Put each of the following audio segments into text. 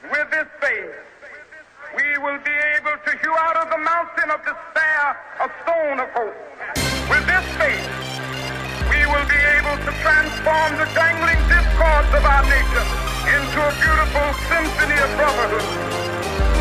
With this faith, we will be able to hew out of the mountain of despair a stone of hope. With this faith, we will be able to transform the dangling discords of our nature into a beautiful symphony of brotherhood.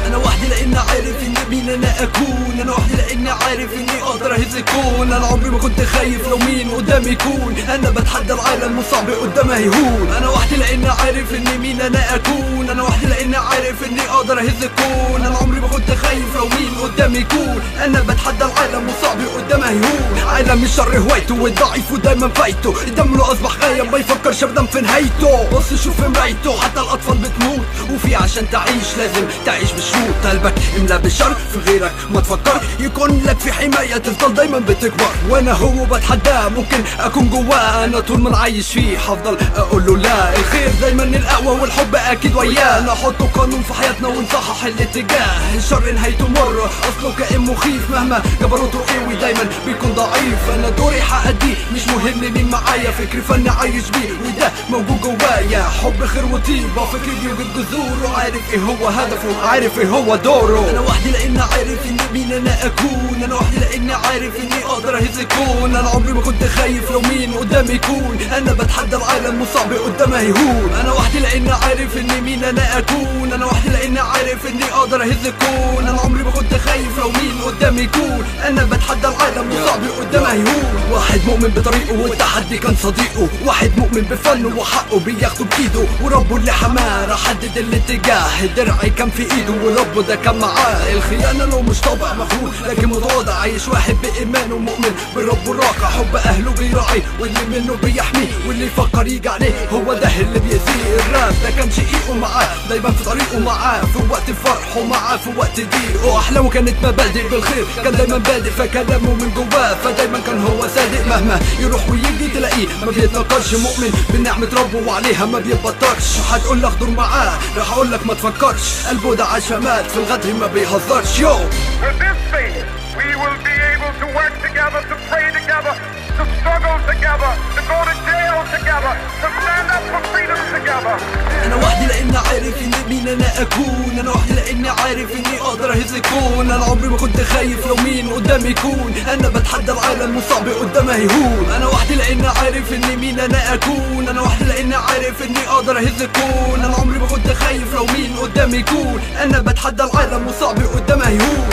أنا وحدي لأني عارف إني مين أنا أكون. أنا وحدي لأني عارف إني أقدر أهز الكون. أنا عمري ما كنت خايف لو مين قدامي يكون. أنا بتحدى العالم وصعب قدامه يهون. أنا وحدي لأني عارف إني مين أنا أكون. أنا وحدي لأني عارف إني أقدر أهز الكون. أنا عمري ما كنت خايف لو مين قدامي يكون. أنا بتحدى العالم وصعب قدامه يهون. عالم الشر هوايته والضعيف ودايما فايته. الدم له أصبح غاية ما يفكرش أبدا في نهايته. بص شوف مرايته حتى الأطفال بتموت. وفي عشان تعيش لازم تعيش بالشوط. قلبك املا بالشر في غيرك ما تفكر. يكون لك في حماية تفضل دايما بتكبر. وانا هو بتحداه ممكن اكون جواه. انا طول ما عايش فيه هفضل اقول له لا. الخير دايما القوة والحب اكيد وياه. نحطه قانون في حياتنا ونصحح الاتجاه. الشر نهايته مرة اصله كائن مخيف. مهما جبروته قوي دايما بيكون ضعيف. انا دوري حأديه مش مهم مين معايا. فكري فني عايش بيه وده موجود جوايا. حب خير وطيبة فكري بيوجد جذوره. عارف ايه هو هدفه عارف ايه هو دوره. انا وحدي لاني عارف اني مين انا اكون. انا وحدي لاني عارف اني اقدر اهز الكون. انا عمري ما كنت خايف لو مين قدامي يكون. انا بتحدى العالم وصعب قدامه يهون. انا وحدي لاني عارف اني مين انا اكون. انا وحدي لاني عارف اني اقدر اهز الكون. انا عمري ما كنت خايف لو مين قدامي يكون. انا بتحدى العالم وصعب قدامه يهون. واحد مؤمن بطريقه والتحدي كان صديقه. واحد مؤمن بفنه وحقه بياخده بايده. وربه اللي حماه راح حدد الاتجاه. درعي كان في ايده وربه ده كان معاه. الخيانة لو مش طابع مخلوق لكن متواضع. عايش واحد بإيمانه مؤمن بالرب الراقع. حب أهله بيراعي واللي منه بيحميه. واللي يفكر يجي عليه هو ده اللي بيأذيه. الراب ده كان شقيقه معاه دايما في طريقه معاه. في وقت فرحه معاه في وقت ضيقه. أحلامه كانت مبادئ بالخير كان دايما بادئ. فكلامه من جواه فدايما كان هو صادق. مهما يروح ويجي تلاقيه ما بيتنكرش. مؤمن بنعمة ربه وعليها ما بيبطرش. هتقول لك دور معاه راح أقول لك ما تفكرش. قلبه ده عاش فمات في الغدر ما بيهزرش. يو With this faith, we will be able to work together, to pray together, to struggle together, to go to jail together, to stand up for freedom together. أنا وحدي لأني عارف إني مين أنا أكون. أنا وحدي لأني عارف إني أقدر أهز الكون. أنا عمري ما كنت خايف لو مين قدامي يكون. أنا بتحدى العالم وصعب قدامه يهون. أنا وحدي لأني عارف إني مين أنا أكون. أنا وحدي لأني عارف إني أقدر أهز الكون. أنا عمري ما كنت خايف لو مين قدامي يكون. أنا بتحدى العالم وصعب قدامه يهون.